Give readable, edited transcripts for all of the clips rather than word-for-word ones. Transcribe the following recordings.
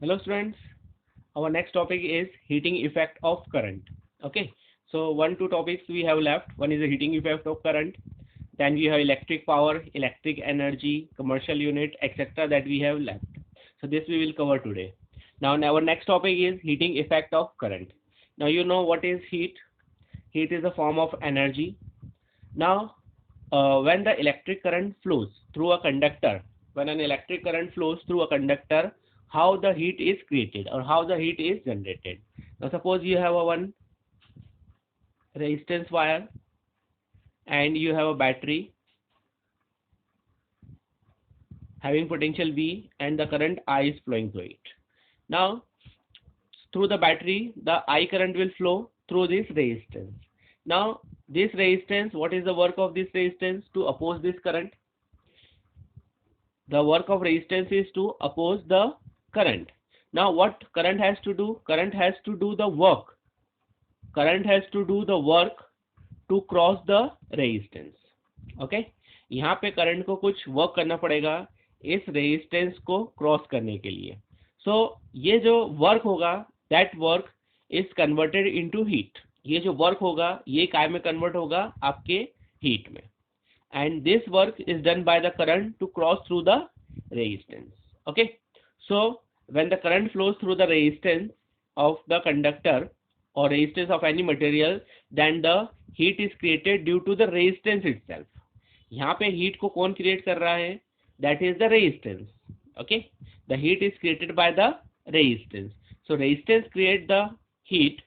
Hello students, our next topic is heating effect of current. Okay, so two topics we have left. One is the heating effect of current, then we have electric power, electric energy, commercial unit, etc. that we have left. So this we will cover today. Now our next topic is heating effect of current. Now you know what is heat. Heat is a form of energy. Now when the electric current flows through a conductor, when an electric current flows through a conductor, how the heat is created or how the heat is generated. Now suppose you have a one resistance wire and you have a battery having potential V and the current I is flowing through it. Now through the battery the I current will flow through this resistance. Now this resistance, what is the work of this resistance? To oppose this current. The work of resistance is to oppose the current. Now what current has to do? Current has to do the work. Current has to do the work to cross the resistance. Okay, यहाँ पे current को कुछ work करना पड़ेगा इस resistance को cross करने के लिए. सो ये जो वर्क होगा that work is converted into heat. ये जो वर्क होगा ये काय में कन्वर्ट होगा? आपके हीट में. And this work is done by the current to cross through the resistance. Okay, so when the current flows through the resistance of the conductor or resistance of any material, then the heat is created due to the resistance itself. यहाँ पे heat को कौन create कर रहा है? That is the resistance. Okay, the heat is created by the resistance. So resistance create the heat.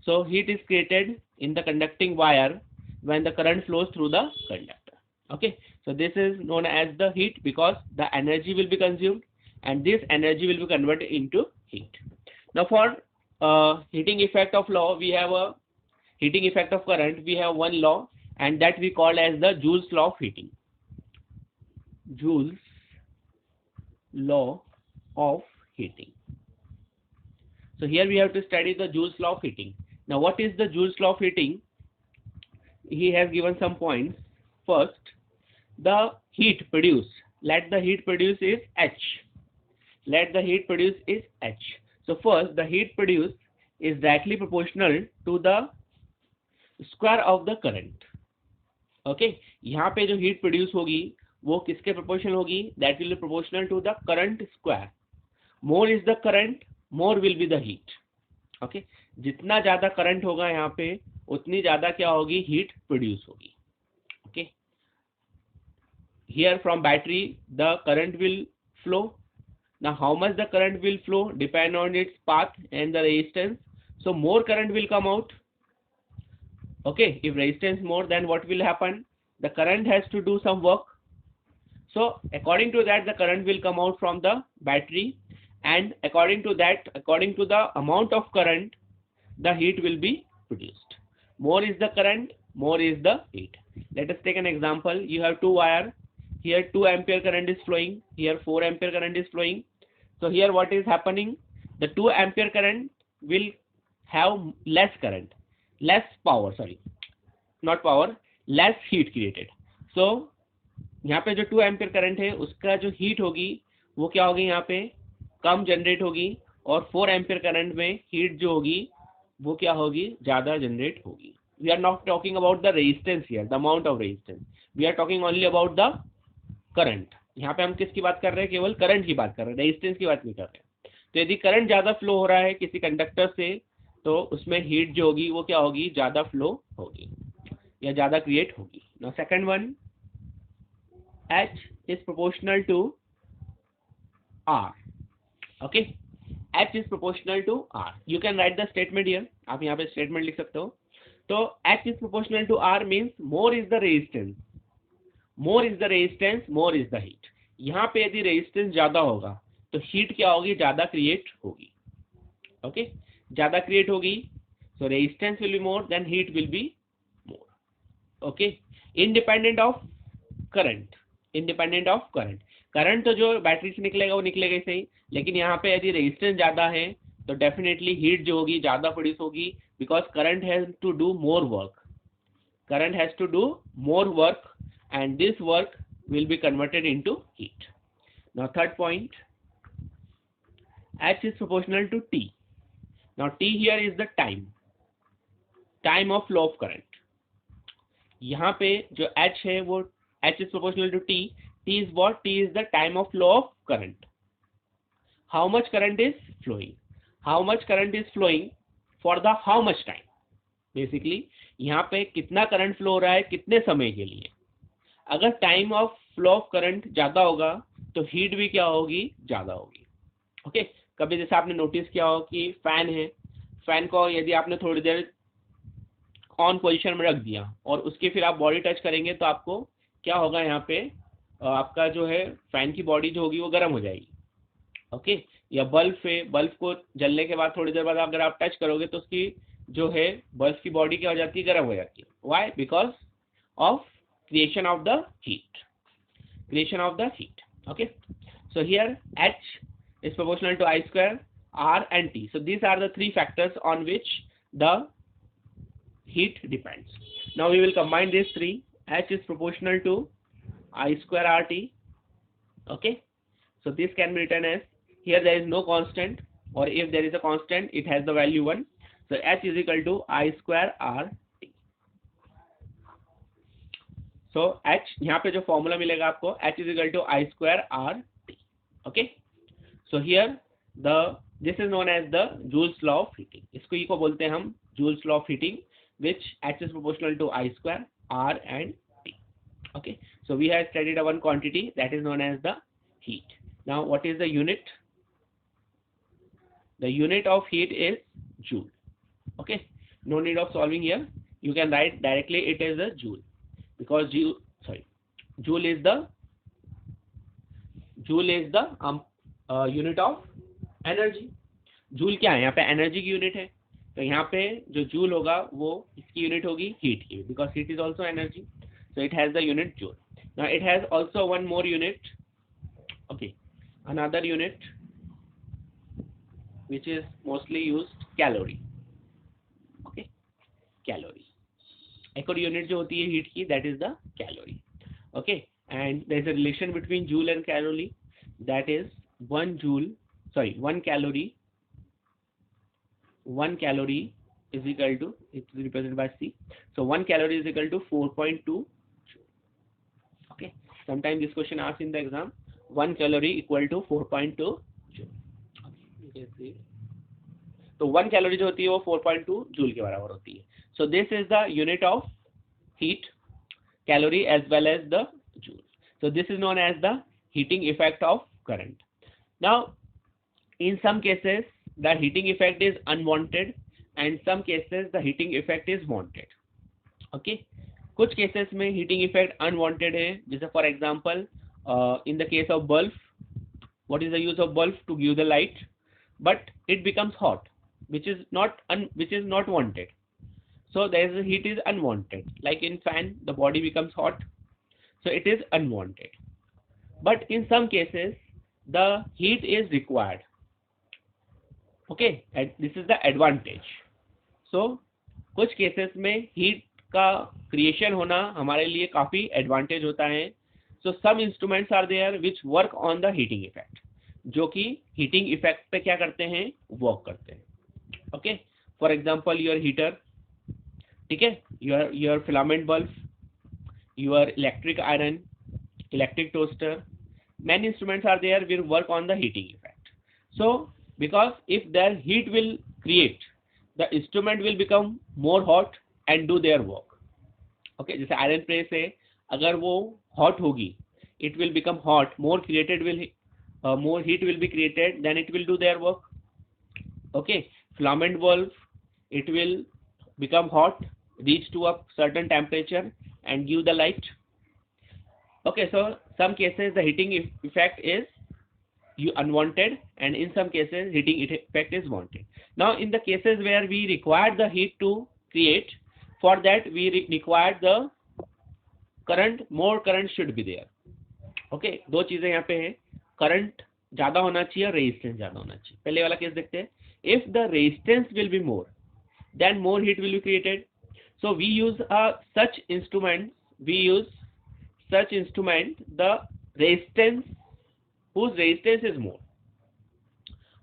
So heat is created in the conducting wire when the current flows through the conductor. Okay, so this is known as the heat because the energy will be consumed and this energy will be converted into heat. Now for heating effect of law, we have a heating effect of current. We have one law and that we call as the Joule's law of heating. Joule's law of heating. So here we have to study the Joule's law of heating. Now what is the Joule's law of heating? He has given some points. First, the heat produced. Let the heat produce is H. Let the heat produce is H. So first the heat produced is directly proportional to the square of the current. Okay, यहाँ पे जो heat produce होगी वो किसके proportional होगी? That will be proportional to the current square. More is the current, more will be the heat. Okay, जितना ज़्यादा current होगा यहाँ पे उतनी ज़्यादा क्या होगी? Heat produce होगी. Okay, here from battery the current will flow. Now how much the current will flow depend on its path and the resistance. So more current will come out. Okay, if resistance more, then what will happen? The current has to do some work. So according to that the current will come out from the battery, and according to that, according to the amount of current, the heat will be produced. More is the current, more is the heat. Let us take an example. You have two wire. Here 2 ampere current is flowing. Here 4 ampere current is flowing. So here what is happening? The 2 ampere current will have less current, less power, sorry, not power, less heat created. So यहाँ पे जो 2 ampere current है उसका जो heat होगी वो क्या होगी? यहाँ पे कम जनरेट होगी और 4 एम्पियर करंट में हीट जो होगी वो क्या होगी? ज़्यादा जनरेट होगी. We are not talking about the resistance here, the amount of resistance. We are talking only about the current. यहाँ पे हम किसकी बात कर रहे हैं? केवल करंट की बात कर रहे हैं, रेजिस्टेंस की बात नहीं कर रहे हैं. तो यदि करंट ज़्यादा फ्लो हो रहा है किसी कंडक्टर से तो उसमें हीट जो होगी वो क्या होगी? ज़्यादा फ्लो होगी या ज़्यादा क्रिएट होगी. Now second one, H is proportional to R. Okay, H is proportional to R. You can write the statement here. आप यहाँ पे statement लिख सकते हो. तो H is proportional to R means more is the resistance. More is the resistance, more is the heat. यहाँ पे यदि resistance ज़्यादा होगा तो heat क्या होगी? ज़्यादा create होगी. Okay, ज़्यादा create होगी. So resistance will be more, then heat will be more. Okay, independent of current. Independent of current. Current तो जो बैटरी से निकलेगा वो निकलेगा ही सही, लेकिन यहाँ पे यदि रेजिस्टेंस ज़्यादा है तो डेफिनेटली हीट जो होगी ज़्यादा प्रोड्यूस होगी because current has to do more work. Current has to do more work and this work will be converted into heat. Now third point, H is proportional to T. Now T here is the time of flow of current. यहाँ पे जो H है वो H is proportional to T. T is what? T is the time of flow of current. How much current is flowing? How much current is flowing for the how much time? Basically यहाँ पे कितना current flow हो रहा है कितने समय के लिए. अगर time of flow of current ज़्यादा होगा तो हीट भी क्या होगी? ज़्यादा होगी. ओके. कभी जैसे आपने नोटिस किया हो कि फैन है, फैन को यदि आपने थोड़ी देर ऑन पोजीशन में रख दिया और उसके फिर आप बॉडी टच करेंगे तो आपको क्या होगा? यहाँ पे आपका जो है फैन की बॉडी जो होगी वो गर्म हो जाएगी. ओके. या बल्ब है, बल्ब को जलने के बाद थोड़ी देर बाद अगर आप टच करोगे तो उसकी जो है बल्ब की बॉडी क्या हो जाती है? गर्म हो जाती है. Why? Because of creation of the heat. Okay, so here H is proportional to I square, R and T. So these are the three factors on which the heat depends. Now we will combine these three. H is proportional to I square RT. Okay, so this can be written as, here there is no constant, or if there is a constant it has the value 1. So H is equal to I square RT. So H यहाँ पे जो formula मिलेगा आपको, H is equal to I square RT. Okay, so here this is known as the Joule's law of heating. इसको बोलते हैं हम Joule's law of heating, which H is proportional to I square R and T. Okay, so we have studied one quantity that is known as the heat. Now what is the unit? The unit of heat is Joule. Okay, no need of solving here. You can write directly it is a Joule. Because Joule is the unit of energy. Joule क्या है? यहाँ पे energy की unit है, तो यहाँ पे जो जूल होगा वो इसकी यूनिट होगी हीट की, because heat is also energy. So it has the unit joule. Now it has also one more unit. Okay, another unit which is mostly used, calorie. Okay, calorie. एक और unit जो होती है heat की, that is the calorie. Okay, and there is a relation between joule and calorie, that is 1 calorie is equal to, it is represented by C. So 1 calorie is equal to 4.2 joule. Okay, sometimes this question asked in the exam, 1 calorie equal to 4.2 joule. Okay, you can see. तो 1 calorie जो होती है वो 4.2 joule के बराबर होती है. So this is the unit of heat, calorie as well as the joule. So this is known as the heating effect of current. Now in some cases the heating effect is unwanted and some cases the heating effect is wanted. Okay, कुछ cases में heating effect unwanted है, जैसे for example in the case of bulb, what is the use of bulb? To give the light, but it becomes hot, which is not wanted. So there is heat is unwanted. Like in fan, the body becomes hot, so it is unwanted. But in some cases, the heat is required. Okay, and this is the advantage. So कुछ cases में heat का creation होना हमारे लिए काफी advantage होता है. So some instruments are there which work on the heating effect, जो कि heating effect पे क्या करते हैं? Work करते हैं. Okay, for example your heater, ठीक है, your filament bulb, your electric iron, electric toaster, many instruments are there will work on the heating effect. So because if their heat will create, the instrument will become more hot and do their work. Okay, जैसे iron press है, अगर वो hot होगी, it will become hot, more heat will be created, then it will do their work. Okay, filament bulb, it will become hot, reach to a certain temperature and give the light. Okay, so some cases the heating effect is unwanted and in some cases heating effect is wanted. Now in the cases where we require the heat to create, for that we require the current, more current should be there. Okay, दो चीजें यहाँ पे हैं, current ज्यादा होना चाहिए और resistance ज्यादा होना चाहिए. पहले वाला केस देखते हैं. If the resistance will be more, then more heat will be created. So we use such instrument, the resistance, whose resistance is more.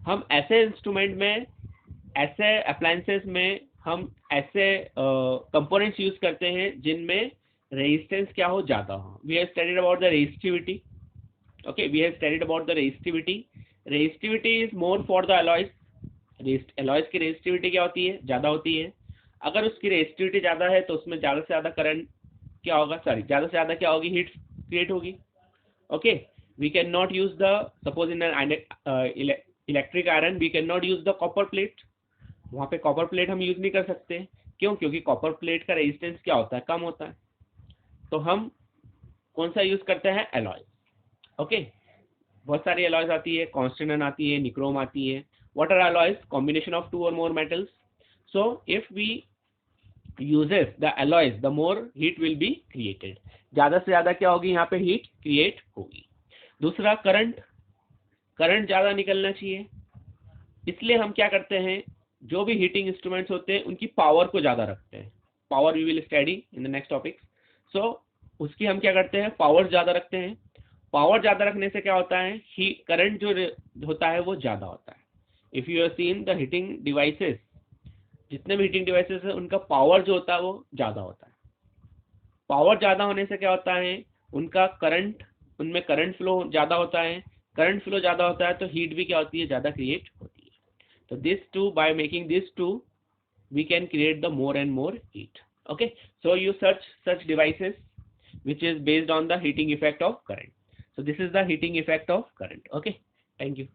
हम ऐसे इंस्ट्रूमेंट में, ऐसे अप्लायंसेस में हम ऐसे कंपोनेंट्स यूज करते हैं जिनमें रेजिस्टेंस क्या हो, ज्यादा हो. We have studied about the resistivity. Okay, we have studied about the resistivity. Resistivity is more for the alloys. alloys की resistivity क्या होती है, ज्यादा होती है. अगर उसकी resistivity ज्यादा है तो उसमें ज्यादा से ज्यादा करंट क्या होगा, सॉरी ज्यादा से ज्यादा क्या होगी, हीट क्रिएट होगी. Okay, we cannot use the, suppose in an electric iron we cannot use the copper plate. वहाँ पे कॉपर प्लेट हम यूज नहीं कर सकते. क्यों? क्योंकि कॉपर प्लेट का रेजिस्टेंस क्या होता है, कम होता है. तो हम कौन सा यूज करते हैं, एलॉय. ओके, बहुत सारी अलॉयज आती है, कॉन्स्टेंटन आती है, निक्रोम आती है. What are alloys? Combination of two और more metals. So if we uses the alloys, the more heat will be created. ज्यादा से ज्यादा क्या होगी, यहाँ पे हीट क्रिएट होगी. दूसरा, करंट. करंट ज्यादा निकलना चाहिए, इसलिए हम क्या करते हैं, जो भी हीटिंग इंस्ट्रूमेंट्स होते हैं उनकी पावर को ज्यादा रखते हैं. Power we will study in the next topic. So उसकी हम क्या करते हैं, पावर ज्यादा रखते हैं. पावर ज्यादा रखने से क्या होता है, करंट जो होता है वो ज्यादा होता है. If you have seen the heating devices, जितने भी हीटिंग डिवाइसेस है उनका पावर जो होता है वो ज्यादा होता है. पावर ज्यादा होने से क्या होता है, उनका करंट, उनमें करंट फ्लो ज्यादा होता है. करंट फ्लो ज्यादा होता है तो हीट भी क्या होती है, ज्यादा क्रिएट होती है. तो this two, by making this two we can create the more and more heat. Okay, so you search such devices which is based on the heating effect of current. So this is the heating effect of current. Okay, thank you.